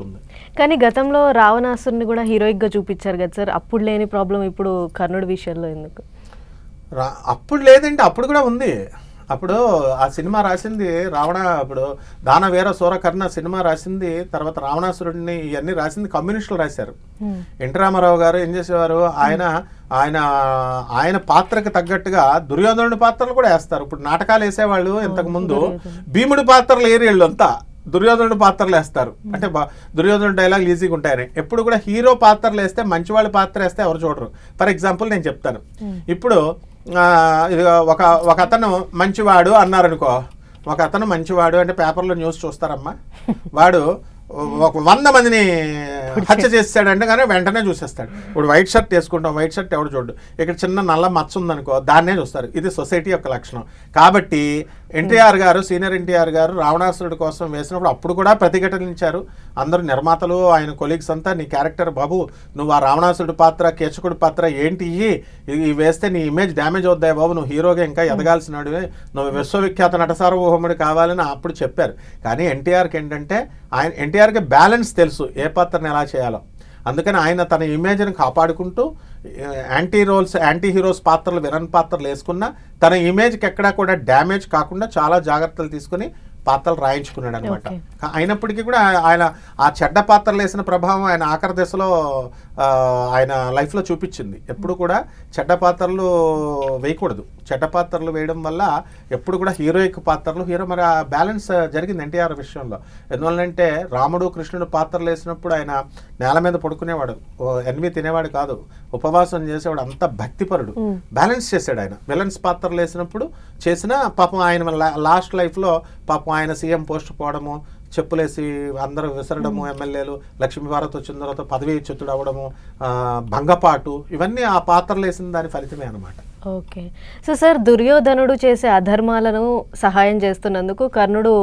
ఉంటుంది. కానీ గతంలో రావణాసురుని కూడా హీరోయిక్గా చూపించారు కదా సార్, అప్పుడు లేని ప్రాబ్లం ఇప్పుడు కర్ణుడి విషయంలో ఎందుకు? అప్పుడు లేదంటే అప్పుడు కూడా ఉంది. అప్పుడు ఆ సినిమా రాసింది ఇప్పుడు దానవీర సూరకర్ణ సినిమా రాసింది, తర్వాత రావణాసురుడిని ఇవన్నీ రాసింది కమ్యూనిస్టులు రాశారు. ఎన్టీ రామారావు గారు ఏం చేసేవారు, ఆయన పాత్రకు తగ్గట్టుగా దుర్యోధనుడి పాత్రలు కూడా వేస్తారు. ఇప్పుడు నాటకాలు వేసేవాళ్ళు ఇంతకు ముందు భీముడి పాత్రలు ఏరియళ్ళు అంతా దుర్యోధనుడి పాత్రలు వేస్తారు. అంటే దుర్యోధనుడు డైలాగ్ ఈజీగా ఉంటాయని. ఎప్పుడు కూడా హీరో పాత్రలు వేస్తే, మంచి వాళ్ళ పాత్ర వేస్తే ఎవరు చూడరు. ఫర్ ఎగ్జాంపుల్ నేను చెప్తాను. ఇప్పుడు ఒక అతను మంచివాడు అన్నారనుకో, ఒక అతను మంచివాడు అంటే పేపర్లో న్యూస్ చూస్తారమ్మా, వాడు 100 మందిని హత్య చేస్తాడంటే కానీ వెంటనే చూసేస్తాడు. ఇప్పుడు వైట్ షర్ట్ వేసుకుంటాం, వైట్ షర్ట్ ఎవడు చూడు, ఇక్కడ చిన్న నల్ల మచ్చ ఉందనుకో దాన్నే చూస్తారు. ఇది సొసైటీ యొక్క లక్షణం. కాబట్టి ఎన్టీఆర్ గారు, సీనియర్ ఎన్టీఆర్ గారు రావణాసురుడి కోసం వేసినప్పుడు అప్పుడు కూడా ప్రతిఘటనించారు. అందరూ నిర్మాతలు, ఆయన కొలీగ్స్ అంతా, నీ క్యారెక్టర్ బాబు, నువ్వు ఆ రావణాసురుడి పాత్ర, కేచకుడి పాత్ర ఏంటి, ఇవి వేస్తే నీ ఇమేజ్ డ్యామేజ్ అవుతాయి బాబు, నువ్వు హీరోగా ఇంకా ఎదగాల్సినాడు, నువ్వు విశ్వవిఖ్యాత నటసార్వభౌముడు కావాలని అప్పుడు చెప్పారు. కానీ ఎన్టీఆర్కి ఏంటంటే ఎన్టీఆర్కి బ్యాలెన్స్ తెలుసు, ఏ పాత్రను ఎలా చేయాలో. అందుకని ఆయన తన ఇమేజ్ని కాపాడుకుంటూ యాంటీ హీరోస్ పాత్రలు, విలన్ పాత్రలు వేసుకున్నా తన ఇమేజ్కి ఎక్కడా కూడా డ్యామేజ్ కాకుండా చాలా జాగ్రత్తలు తీసుకుని పాత్రలు రాయించుకున్నాడు అనమాట. అయినప్పటికీ కూడా ఆయన ఆ చెడ్డ పాత్రలు వేసిన ప్రభావం ఆయన ఆఖరి దశలో ఆయన లైఫ్లో చూపించింది. ఎప్పుడు కూడా చెడ్డ పాత్రలు వేయకూడదు. చెడ్డ పాత్రలు వేయడం వల్ల ఎప్పుడు కూడా హీరోయిక్ పాత్రలు మరి ఆ బ్యాలెన్స్ జరిగింది ఎన్టీఆర్ విషయంలో. ఎందువల్లంటే రాముడు కృష్ణుడు పాత్రలు వేసినప్పుడు ఆయన నేల మీద పడుకునేవాడు, ఎనిమి తినేవాడు కాదు, ఉపవాసం చేసేవాడు, అంత భక్తిపరుడు. బ్యాలెన్స్ చేశాడు ఆయన. విలన్స్ పాత్రలు వేసినప్పుడు చేసిన పాపం ఆయన లాస్ట్ లైఫ్లో పాపం ఆయన సీఎం పోస్ట్ పోవడము, చెప్పులేసి అందరూ విసరడము, ఎమ్మెల్యేలు, లక్ష్మీభారత్ వచ్చిన తర్వాత పదవి చ్యుతుడు అవ్వడము, భంగపాటు, ఇవన్నీ ఆ పాత్రలు వేసిన దాని ఫలితమే అనమాట. ఓకే. సో సార్, దుర్యోధనుడు చేసే అధర్మాలను సహాయం చేస్తున్నందుకు కర్ణుడు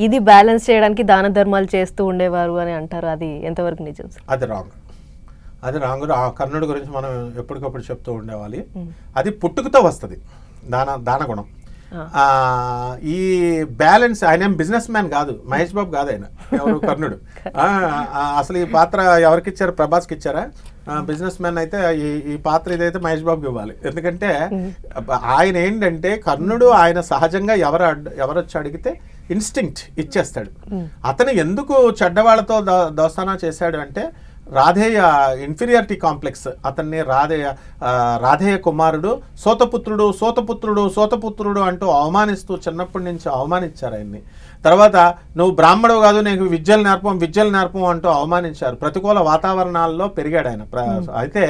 ఇది బ్యాలెన్స్ చేయడానికి దాన ధర్మాలు చేస్తూ ఉండేవారు అని అంటారు. అది ఎంతవరకు నిజం సార్? అది రాంగ్. ఆ కర్ణుడి గురించి మనం ఎప్పటికప్పుడు చెప్తూ ఉండేవాలి. అది పుట్టుకతో వస్తుంది దాన గుణం. ఈ బ్యాలెన్స్, ఆయన ఏం బిజినెస్ మ్యాన్ కాదు, మహేష్ బాబు కాదు ఆయన, ఎవరు కర్ణుడు. అసలు ఈ పాత్ర ఎవరికి ఇచ్చారు? ప్రభాస్కి ఇచ్చారా? బిజినెస్ మ్యాన్ అయితే ఈ పాత్ర ఇదైతే మహేష్ బాబుకి ఇవ్వాలి. ఎందుకంటే ఆయన ఏంటంటే కర్ణుడు ఆయన సహజంగా ఎవరొచ్చి అడిగితే ఇన్స్టింక్ట్ ఇచ్చేస్తాడు. అతను ఎందుకు చెడ్డవాళ్లతో దోస్తానా చేశాడు అంటే రాధేయ ఇన్ఫీరియారిటీ కాంప్లెక్స్. అతన్ని రాధేయ కుమారుడు సోతపుత్రుడు అంటూ అవమానిస్తూ చిన్నప్పటి నుంచి అవమానించారు ఆయన్ని. తర్వాత నువ్వు బ్రాహ్మణుడు కాదు, నీకు విద్యలు నేర్పం అంటూ అవమానించారు. ప్రతికూల వాతావరణాల్లో పెరిగాడు ఆయన. అయితే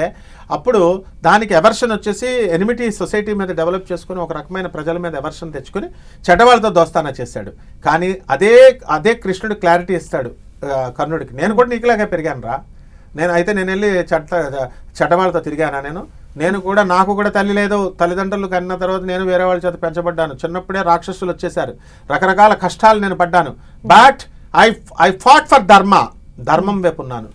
అప్పుడు దానికి ఎవర్షన్ వచ్చేసి ఎనిమిటీ సొసైటీ మీద డెవలప్ చేసుకుని ఒక రకమైన ప్రజల మీద ఎవర్షన్ తెచ్చుకుని చెడ్డవాళ్ళతో దోస్తానా చేశాడు. కానీ అదే కృష్ణుడు క్లారిటీ ఇస్తాడు కర్ణుడికి, నేను కూడా నీకులాగా పెరిగాను రా, నేను వెళ్ళి చెడ్డవాళ్ళతో తిరిగానా, నాకు కూడా తల్లి లేదు, తల్లిదండ్రులు కన్న తర్వాత నేను వేరే వాళ్ళ చేత పెంచబడ్డాను, చిన్నప్పుడే రాక్షసులు వచ్చేసారు, రకరకాల కష్టాలు నేను పడ్డాను, బట్ ఐ ఫాట్ ఫర్ ధర్మం వైపు ఉన్నాను.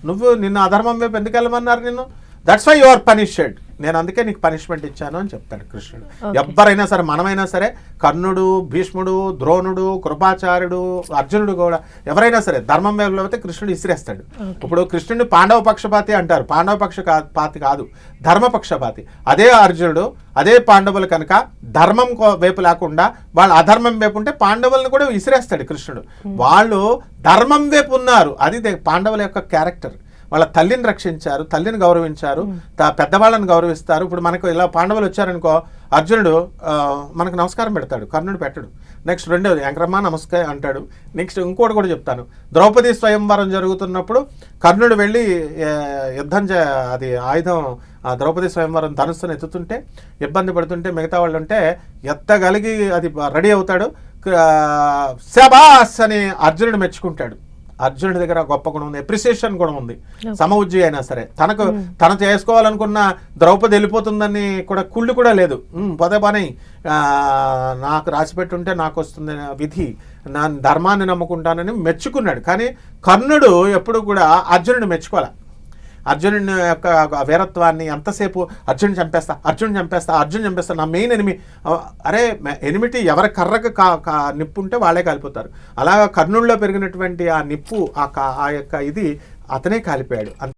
నిన్ను అధర్మం వైపు ఎందుకు వెళ్ళమన్నారు నిన్ను? That's why you are punished, నేను అందుకే నీకు పనిష్మెంట్ ఇచ్చాను అని చెప్తాడు కృష్ణుడు. ఎవరైనా సరే, మనమైనా సరే, కర్ణుడు, భీష్ముడు, ద్రోణుడు, కృపాచార్యుడు, అర్జునుడు కూడా ఎవరైనా సరే ధర్మం వైపు అయితే కృష్ణుడు ఇసిరేస్తాడు. ఇప్పుడు కృష్ణుడిని పాండవ పక్షపాతి అంటారు. పాండవ పక్షపాతి కాదు, ధర్మపక్షపాతి. అదే అర్జునుడు, అదే పాండవులు కనుక ధర్మం వైపు లేకుండా వాళ్ళు అధర్మం వైపు ఉంటే పాండవులను కూడా ఇసిరేస్తాడు కృష్ణుడు. వాళ్ళు ధర్మం వైపు ఉన్నారు, అది పాండవుల యొక్క క్యారెక్టర్. వాళ్ళ తల్లిని రక్షించారు, తల్లిని గౌరవించారు, పెద్దవాళ్ళని గౌరవిస్తారు. ఇప్పుడు మనకు ఇలా పాండవులు వచ్చారనుకో, అర్జునుడు మనకు నమస్కారం పెడతాడు, కర్ణుడు పెట్టడు. నెక్స్ట్ రెండోది వెంకరమ్మ నమస్కారం అంటాడు. నెక్స్ట్ ఇంకోటి కూడా చెప్తాను, ద్రౌపది స్వయంవరం జరుగుతున్నప్పుడు కర్ణుడు వెళ్ళి అది ఆయుధం, ద్రౌపది స్వయంవరం ధనుస్సును ఎత్తుతుంటే ఇబ్బంది పడుతుంటే మిగతా వాళ్ళు ఉంటే ఎత్తగలిగి అది రెడీ అవుతాడు. శబాస్ అని అర్జునుడు మెచ్చుకుంటాడు. అర్జునుడి దగ్గర గొప్ప గుణం ఉంది, అప్రిసియేషన్ గుణం ఉంది. సమఉజ్జి అయినా సరే తను చేసుకోవాలనుకున్న ద్రౌపది వెళ్ళిపోతుందని కూడా కుళ్ళు కూడా లేదు. పదే పని నాకు రాసిపెట్టుంటే నాకు వస్తుంది విధి, నా ధర్మాన్ని నమ్ముకుంటానని మెచ్చుకున్నాడు. కానీ కర్ణుడు ఎప్పుడు కూడా అర్జునుడిని మెచ్చుకోవాలి. అర్జునుని యొక్క ఆ వీరత్వాన్ని ఎంతసేపు అర్జున్ చంపేస్తా నా మెయిన్ ఎనిమి. అరే ఎనిమిటీ ఎవరి కర్రకు నిప్పు ఉంటే వాళ్ళే కాలిపోతారు. అలాగా కర్ణుల్లో పెరిగినటువంటి ఆ నిప్పు ఆ యొక్క ఇది అతనే కాలిపోయాడు.